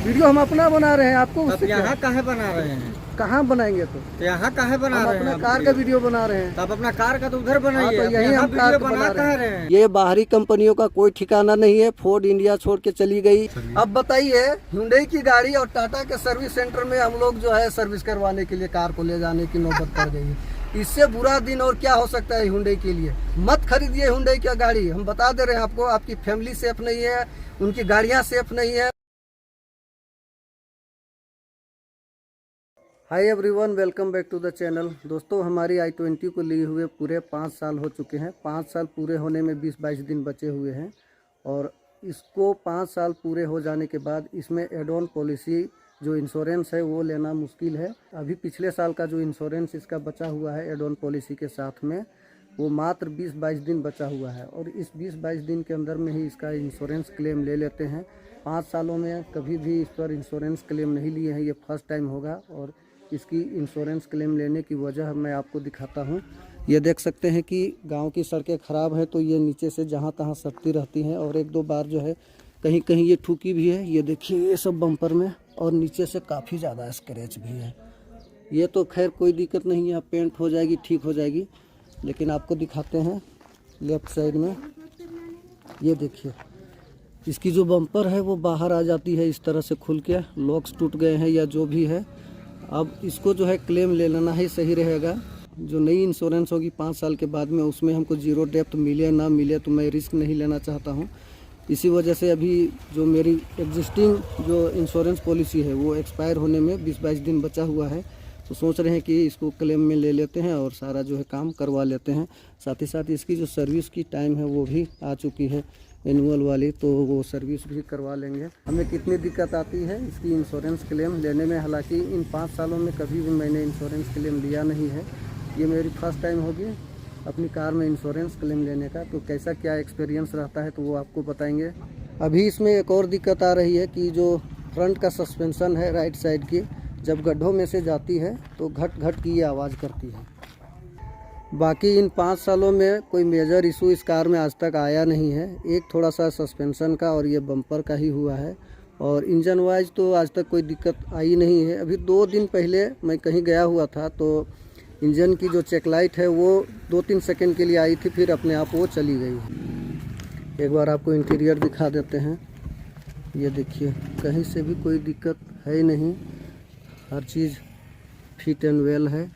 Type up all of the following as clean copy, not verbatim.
Video हम अपना बना रहे हैं, आपको तब यहाँ काहे बना रहे हैं? कहाँ बनाएंगे? तो यहाँ काहे बना हम रहे अपना हैं? कार का वीडियो बना रहे हैं। तब अपना कार का तो उधर बनाइए, तो अब यही यहाँ हम कार वीडियो का बना बना कह रहे हैं। ये बाहरी कंपनियों का कोई ठिकाना नहीं है। फोर्ड इंडिया छोड़ के चली गई। अब बताइए, हुंडई की गाड़ी और टाटा के सर्विस सेंटर में हम लोग जो है सर्विस करवाने के लिए कार को ले जाने की नौबत पड़ गई है। इससे बुरा दिन और क्या हो सकता है हुंडई के लिए। मत खरीदिए हुंडई की गाड़ी, हम बता दे रहे हैं आपको। आपकी फैमिली सेफ नहीं है, उनकी गाड़ियाँ सेफ नहीं है। Hi everyone, welcome back to the channel. दोस्तों, हमारी i20 को लिए हुए पूरे 5 साल हो चुके हैं। 5 साल पूरे होने में 20-22 दिन बचे हुए हैं और इसको 5 साल पूरे हो जाने के बाद इसमें एड ऑन पॉलिसी जो इंश्योरेंस है वो लेना मुश्किल है। अभी पिछले साल का जो इंश्योरेंस इसका बचा हुआ है एड ऑन पॉलिसी के साथ में, वो मात्र 20-22 दिन बचा हुआ है और इस 20-22 दिन के अंदर में ही इसका इंश्योरेंस क्लेम ले लेते हैं। 5 सालों में कभी भी इस पर इंश्योरेंस क्लेम नहीं लिए हैं, ये फर्स्ट टाइम होगा। और इसकी इंश्योरेंस क्लेम लेने की वजह मैं आपको दिखाता हूँ। ये देख सकते हैं कि गांव की सड़कें ख़राब हैं तो ये नीचे से जहाँ तहाँ सटती रहती हैं और 1-2 बार जो है कहीं कहीं ये ठुकी भी है। ये देखिए, ये सब बम्पर में और नीचे से काफ़ी ज़्यादा स्क्रैच भी है। ये तो खैर कोई दिक्कत नहीं है, पेंट हो जाएगी, ठीक हो जाएगी। लेकिन आपको दिखाते हैं लेफ्ट साइड में, ये देखिए इसकी जो बम्पर है वो बाहर आ जाती है इस तरह से खुल के। लॉक्स टूट गए हैं या जो भी है। अब इसको जो है क्लेम ले लेना ही सही रहेगा। जो नई इंश्योरेंस होगी 5 साल के बाद में, उसमें हमको जीरो डेप्थ मिले ना मिले तो मैं रिस्क नहीं लेना चाहता हूँ। इसी वजह से अभी जो मेरी एग्जिस्टिंग जो इंश्योरेंस पॉलिसी है वो एक्सपायर होने में 20-22 दिन बचा हुआ है। तो सोच रहे हैं कि इसको क्लेम में ले लेते हैं और सारा जो है काम करवा लेते हैं। साथ ही साथ इसकी जो सर्विस की टाइम है वो भी आ चुकी है एनुअल वाली, तो वो सर्विस भी करवा लेंगे। हमें कितनी दिक्कत आती है इसकी इंश्योरेंस क्लेम लेने में। हालांकि इन 5 सालों में कभी भी मैंने इंश्योरेंस क्लेम लिया नहीं है। ये मेरी फर्स्ट टाइम होगी अपनी कार में इंश्योरेंस क्लेम लेने का। तो कैसा क्या एक्सपीरियंस रहता है तो वो आपको बताएंगे। अभी इसमें एक और दिक्कत आ रही है कि जो फ्रंट का सस्पेंशन है राइट साइड की, जब गड्ढों में से जाती है तो घट घट की ये आवाज़ करती है। बाकी इन 5 सालों में कोई मेजर इशू इस कार में आज तक आया नहीं है। एक थोड़ा सा सस्पेंशन का और ये बम्पर का ही हुआ है। और इंजन वाइज तो आज तक कोई दिक्कत आई नहीं है। अभी 2 दिन पहले मैं कहीं गया हुआ था तो इंजन की जो चेक लाइट है वो 2-3 सेकंड के लिए आई थी, फिर अपने आप वो चली गई। एक बार आपको इंटीरियर दिखा देते हैं। ये देखिए, कहीं से भी कोई दिक्कत है ही नहीं, हर चीज़ फिट एंड वेल है।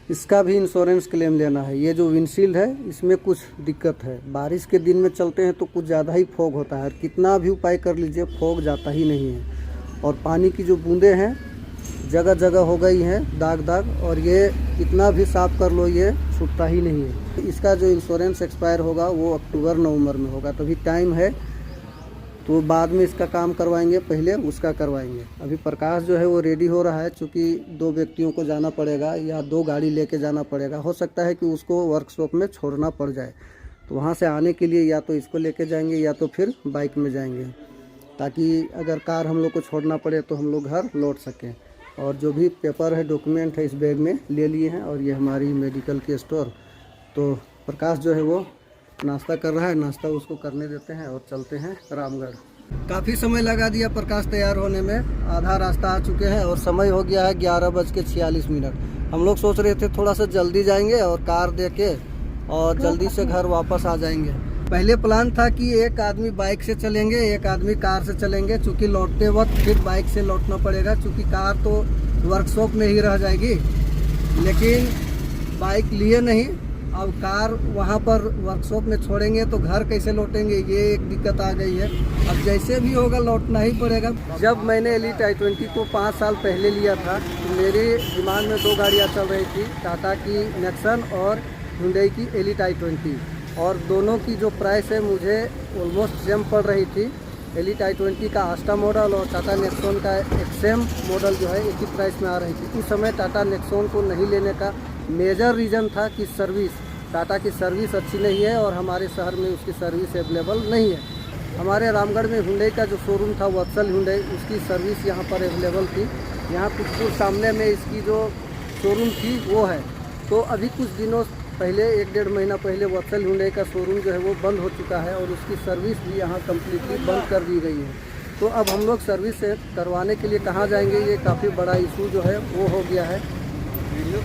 इसका भी इंश्योरेंस क्लेम लेना है। ये जो विंडशील्ड है इसमें कुछ दिक्कत है। बारिश के दिन में चलते हैं तो कुछ ज़्यादा ही फॉग होता है। कितना भी उपाय कर लीजिए फॉग जाता ही नहीं है। और पानी की जो बूंदें हैं जगह जगह हो गई हैं दाग दाग, और ये कितना भी साफ़ कर लो ये छूटता ही नहीं है। इसका जो इंश्योरेंस एक्सपायर होगा वो अक्टूबर-नवंबर में होगा, तो अभी टाइम है। तो बाद में इसका काम करवाएंगे, पहले उसका करवाएंगे। अभी प्रकाश जो है वो रेडी हो रहा है, चूँकि 2 व्यक्तियों को जाना पड़ेगा या 2 गाड़ी लेके जाना पड़ेगा। हो सकता है कि उसको वर्कशॉप में छोड़ना पड़ जाए, तो वहाँ से आने के लिए या तो इसको लेके जाएंगे या तो फिर बाइक में जाएंगे, ताकि अगर कार हम लोग को छोड़ना पड़े तो हम लोग घर लौट सकें। और जो भी पेपर है, डॉक्यूमेंट है, इस बैग में ले लिए हैं। और ये हमारी मेडिकल की स्टोर। तो प्रकाश जो है वो नाश्ता कर रहा है, नाश्ता उसको करने देते हैं और चलते हैं रामगढ़। काफ़ी समय लगा दिया प्रकाश तैयार होने में, आधा रास्ता आ चुके हैं और समय हो गया है 11:46। हम लोग सोच रहे थे थोड़ा सा जल्दी जाएंगे और कार देके और जल्दी से घर वापस आ जाएंगे। पहले प्लान था कि एक आदमी बाइक से चलेंगे, एक आदमी कार से चलेंगे, चूँकि लौटते वक्त फिर बाइक से लौटना पड़ेगा, चूँकि कार तो वर्कशॉप में ही रह जाएगी। लेकिन बाइक लिए नहीं, अब कार वहाँ पर वर्कशॉप में छोड़ेंगे तो घर कैसे लौटेंगे, ये एक दिक्कत आ गई है। अब जैसे भी होगा लौटना ही पड़ेगा। जब मैंने एलीट i20 को 5 साल पहले लिया था तो मेरे दिमाग में 2 गाड़ियाँ चल रही थी, टाटा की नेक्सन और हुंडई की एलीट i20। और दोनों की जो प्राइस है मुझे ऑलमोस्ट सेम पड़ रही थी। एलीट i20 का आस्टा मॉडल और टाटा नेक्सॉन का एक्सएम मॉडल जो है एक ही प्राइस में आ रही थी। उस समय टाटा नेक्सॉन को नहीं लेने का मेजर रीज़न था कि सर्विस, टाटा की सर्विस अच्छी नहीं है और हमारे शहर में उसकी सर्विस अवेलेबल नहीं है। हमारे रामगढ़ में हुंडई का जो शोरूम था वत्सल हुंडई, उसकी सर्विस यहाँ पर अवेलेबल थी। यहाँ कुछ दूर सामने में इसकी जो शोरूम थी वो है। तो अभी कुछ दिनों पहले 1-1.5 महीना पहले वत्सल हुंडई का शोरूम जो है वो बंद हो चुका है और उसकी सर्विस भी यहाँ कम्प्लीटली बंद कर दी गई है। तो अब हम लोग सर्विस करवाने के लिए कहाँ जाएंगे, ये काफ़ी बड़ा इशू जो है वो हो गया है। वीडियो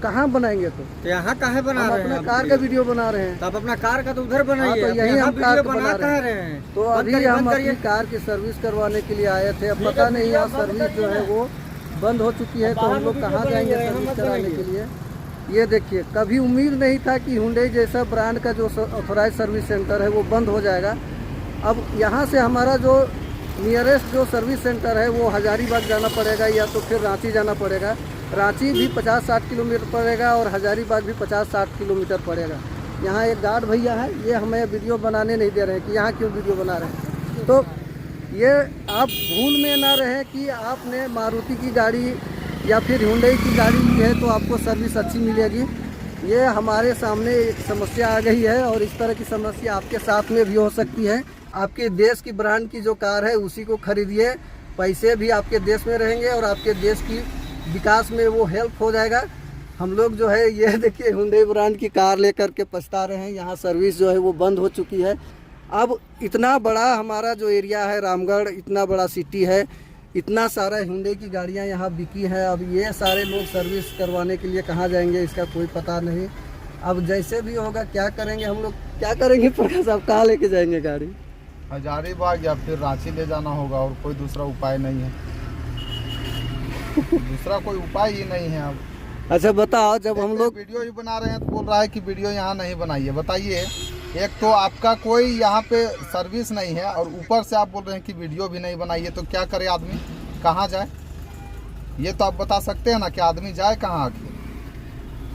कहाँ बनाएंगे तो यहाँ काहे बना हम रहे हैं? अपना आप कार का वीडियो? वीडियो बना रहे हैं। तो आप अपना कार का तो उधर बनाइए। हाँ, तो आप यही यहाँ हम कार वीडियो का बना बना रहे रहे हैं। तो बंद अभी करिए, हम बंद करिए। अपनी कार की सर्विस करवाने के लिए आए थे। अब पता नहीं यहाँ सर्विस जो है वो बंद हो चुकी है, तो हम लोग कहाँ जाएंगे सर्विस कराने के लिए। ये देखिए, कभी उम्मीद नहीं था कि हुंडई जैसा ब्रांड का जो ऑथोराइज सर्विस सेंटर है वो बंद हो जाएगा। अब यहाँ से हमारा जो नियरेस्ट जो सर्विस सेंटर है वो हजारीबाग जाना पड़ेगा या तो फिर रांची जाना पड़ेगा। रांची भी 50-60 किलोमीटर पड़ेगा और हजारीबाग भी 50-60 किलोमीटर पड़ेगा। यहाँ एक गार्ड भैया है, ये हमें वीडियो बनाने नहीं दे रहे हैं कि यहाँ क्यों वीडियो बना रहे हैं। तो ये आप भूल में ना रहें कि आपने मारुति की गाड़ी या फिर हुंडई की गाड़ी ली है तो आपको सर्विस अच्छी मिलेगी। ये हमारे सामने एक समस्या आ गई है और इस तरह की समस्या आपके साथ में भी हो सकती है। आपके देश की ब्रांड की जो कार है उसी को खरीदिए, पैसे भी आपके देश में रहेंगे और आपके देश की विकास में वो हेल्प हो जाएगा। हम लोग जो है ये देखिए हुंडई ब्रांड की कार लेकर के पछता रहे हैं। यहाँ सर्विस जो है वो बंद हो चुकी है। अब इतना बड़ा हमारा जो एरिया है रामगढ़, इतना बड़ा सिटी है, इतना सारा हुंडई की गाड़ियाँ यहाँ बिकी हैं। अब ये सारे लोग सर्विस करवाने के लिए कहाँ जाएंगे इसका कोई पता नहीं। अब जैसे भी होगा क्या करेंगे हम लोग, क्या करेंगे प्रकाश साहब, कहाँ लेके जाएंगे गाड़ी? हजारीबाग या फिर रांची ले जाना होगा और कोई दूसरा उपाय नहीं है। दूसरा कोई उपाय ही नहीं है। अब अच्छा बताओ, जब हम लोग वीडियो ही बना रहे हैं तो बोल रहा है कि वीडियो यहाँ नहीं बनाइए। बताइए, एक तो आपका कोई यहाँ पे सर्विस नहीं है और ऊपर से आप बोल रहे हैं कि वीडियो भी नहीं बनाइए, तो क्या करे आदमी, कहाँ जाए? ये तो आप बता सकते हैं ना कि आदमी जाए कहाँ आके।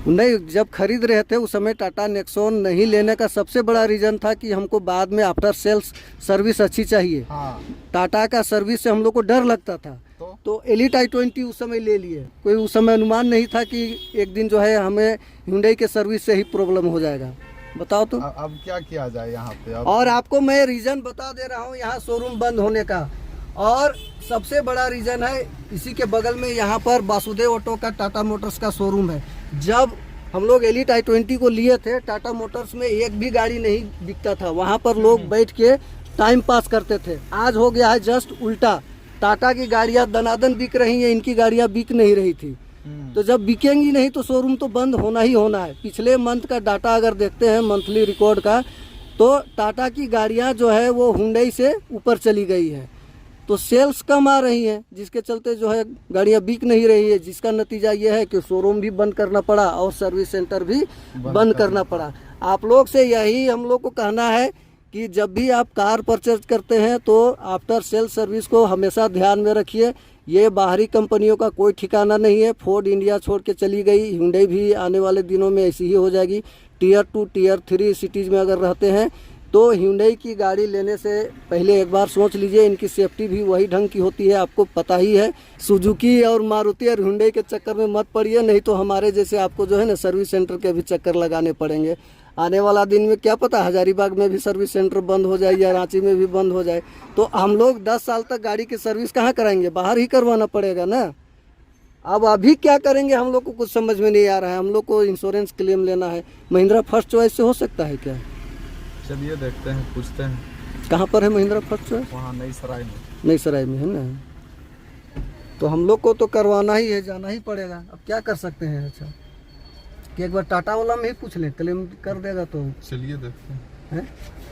नहीं, जब खरीद रहे थे उस समय टाटा नेक्सॉन नहीं लेने का सबसे बड़ा रीज़न था कि हमको बाद में आफ्टर सेल्स सर्विस अच्छी चाहिए। हाँ, टाटा का सर्विस से हम लोग को डर लगता था, तो एलिट i20 उस समय ले लिए। कोई उस समय अनुमान नहीं था कि एक दिन जो है हमें हुंडई के सर्विस से ही प्रॉब्लम हो जाएगा। बताओ तो अब क्या किया जाए यहाँ पे? और आपको मैं रीज़न बता दे रहा हूँ यहाँ शोरूम बंद होने का, और सबसे बड़ा रीज़न है इसी के बगल में यहाँ पर वासुदेव ऑटो का टाटा मोटर्स का शोरूम है। जब हम लोग एलिट i20 को लिए थे, टाटा मोटर्स में एक भी गाड़ी नहीं बिकता था। वहाँ पर लोग बैठ के टाइम पास करते थे। आज हो गया है जस्ट उल्टा, टाटा की गाड़ियाँ दनादन बिक रही हैं, इनकी गाड़ियाँ बिक नहीं रही थी। तो जब बिकेंगी नहीं तो शोरूम तो बंद होना ही होना है। पिछले मंथ का डाटा अगर देखते हैं, मंथली रिकॉर्ड का, तो टाटा की गाड़ियाँ जो है वो हुंडई से ऊपर चली गई है। तो सेल्स कम आ रही हैं, जिसके चलते जो है गाड़ियाँ बिक नहीं रही है, जिसका नतीजा ये है कि शोरूम भी बंद करना पड़ा और सर्विस सेंटर भी बंद करना पड़ा। आप लोग से यही हम लोग को कहना है कि जब भी आप कार परचेज करते हैं तो आफ्टर सेल सर्विस को हमेशा ध्यान में रखिए। ये बाहरी कंपनियों का कोई ठिकाना नहीं है। फोर्ड इंडिया छोड़ के चली गई, हुंडई भी आने वाले दिनों में ऐसी ही हो जाएगी। टियर 2 टियर 3 सिटीज़ में अगर रहते हैं तो हुंडई की गाड़ी लेने से पहले एक बार सोच लीजिए। इनकी सेफ्टी भी वही ढंग की होती है, आपको पता ही है। सुजुकी और मारुति और हुंडई के चक्कर में मत पड़िए, नहीं तो हमारे जैसे आपको जो है ना सर्विस सेंटर के भी चक्कर लगाने पड़ेंगे। आने वाला दिन में क्या पता हजारीबाग में भी सर्विस सेंटर बंद हो जाए या रांची में भी बंद हो जाए, तो हम लोग 10 साल तक गाड़ी की सर्विस कहाँ कराएंगे? बाहर ही करवाना पड़ेगा ना। अब अभी क्या करेंगे हम लोग को कुछ समझ में नहीं आ रहा है। हम लोग को इंश्योरेंस क्लेम लेना है, महिंद्रा फर्स्ट चॉइस से हो सकता है क्या? चलिए देखते हैं, पूछते हैं। कहाँ पर है महिंद्रा फर्स्ट चॉइस? वहाँ नई सराय में। नई सराय में है ना। तो हम लोग को तो करवाना ही है, जाना ही पड़ेगा। अब क्या कर सकते हैं? अच्छा कि एक बार टाटा वाला में ही पूछ लें, क्लेम कर देगा तो। चलिए देखते हैं।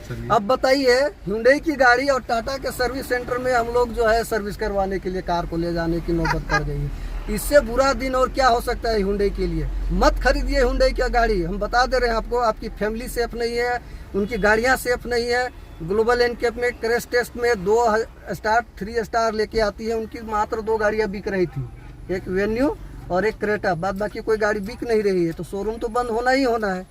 चलिए। अब बताइए, हुंडई की गाड़ी और टाटा के सर्विस सेंटर में हम लोग जो है सर्विस करवाने के लिए कार को ले जाने की नौबत पड़ गई है। इससे बुरा दिन और क्या हो सकता है हुंडई के लिए? मत खरीदिए हुंडई की गाड़ी। हम बता दे रहे हैं आपको, आपकी फैमिली सेफ नहीं है, उनकी गाड़ियाँ सेफ नहीं है। ग्लोबल एनकेप में क्रैश टेस्ट में 2 स्टार 3 स्टार लेके आती है, उनकी मात्र 2 गाड़ियाँ बिक रही थी, एक वेन्यू और एक क्रेटा। बाद बाकी कोई गाड़ी बिक नहीं रही है, तो शोरूम तो बंद होना ही होना है।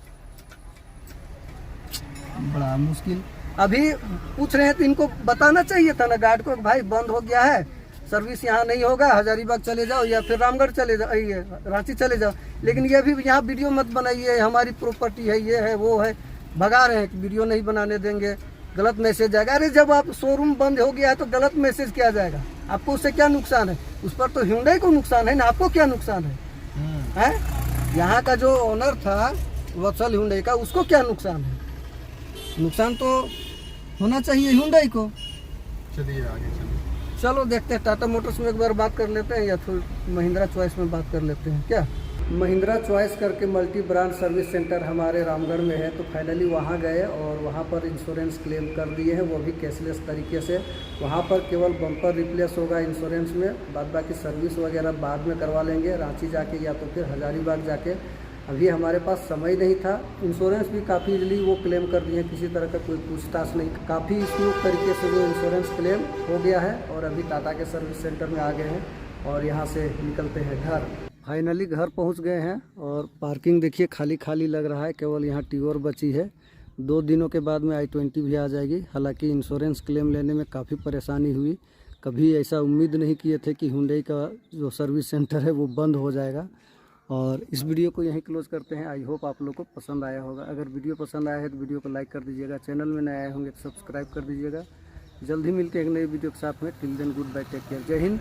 बड़ा मुश्किल। अभी पूछ रहे हैं तो इनको बताना चाहिए था ना गार्ड को, भाई बंद हो गया है, सर्विस यहाँ नहीं होगा, हजारीबाग चले जाओ या फिर रामगढ़ चले जाओ, ये रांची चले जाओ। लेकिन ये भी यहाँ वीडियो मत बनाइए, हमारी प्रॉपर्टी है, ये है वो है, भगा रहे हैं कि वीडियो नहीं बनाने देंगे, गलत मैसेज जाएगा। अरे जब आप शोरूम बंद हो गया है तो गलत मैसेज किया जाएगा, आपको उससे क्या नुकसान है? उस पर तो Hyundai को नुकसान है ना, आपको क्या नुकसान है? यहाँ का जो ओनर था वत्सल Hyundai का, उसको क्या नुकसान है? नुकसान तो होना चाहिए Hyundai को। चलिए आगे चलिए। चलो देखते हैं, टाटा मोटर्स में एक बार बात कर लेते हैं या फिर महिंद्रा चॉइस में बात कर लेते हैं क्या। महिंद्रा चॉइस करके मल्टी ब्रांड सर्विस सेंटर हमारे रामगढ़ में है, तो फाइनली वहाँ गए और वहाँ पर इंश्योरेंस क्लेम कर दिए हैं, वो भी कैशलेस तरीके से। वहाँ पर केवल बम्पर रिप्लेस होगा इंश्योरेंस में, बाद बाकी सर्विस वगैरह बाद में करवा लेंगे, रांची जाके या तो फिर हजारीबाग जाके। अभी हमारे पास समय नहीं था। इंश्योरेंस भी काफ़ी इजली वो क्लेम कर दिए, किसी तरह का कोई पूछताछ नहीं, काफ़ी स्मूथ तरीके से वो इंश्योरेंस क्लेम हो गया है। और अभी टाटा के सर्विस सेंटर में आ गए हैं और यहाँ से निकलते हैं घर। फाइनली घर पहुँच गए हैं और पार्किंग देखिए खाली खाली लग रहा है, केवल यहाँ टीओर बची है। 2 दिनों के बाद में i20 भी आ जाएगी। हालांकि इंश्योरेंस क्लेम लेने में काफ़ी परेशानी हुई, कभी ऐसा उम्मीद नहीं किए थे कि Hyundai का जो सर्विस सेंटर है वो बंद हो जाएगा। और इस वीडियो को यहीं क्लोज करते हैं। आई होप आप लोग को पसंद आया होगा। अगर वीडियो पसंद आया है तो वीडियो को लाइक कर दीजिएगा, चैनल में नए आए होंगे तो सब्सक्राइब कर दीजिएगा। जल्द ही मिलते हैं एक नई वीडियो के साथ में। Till then good bye, take care, जय हिंद,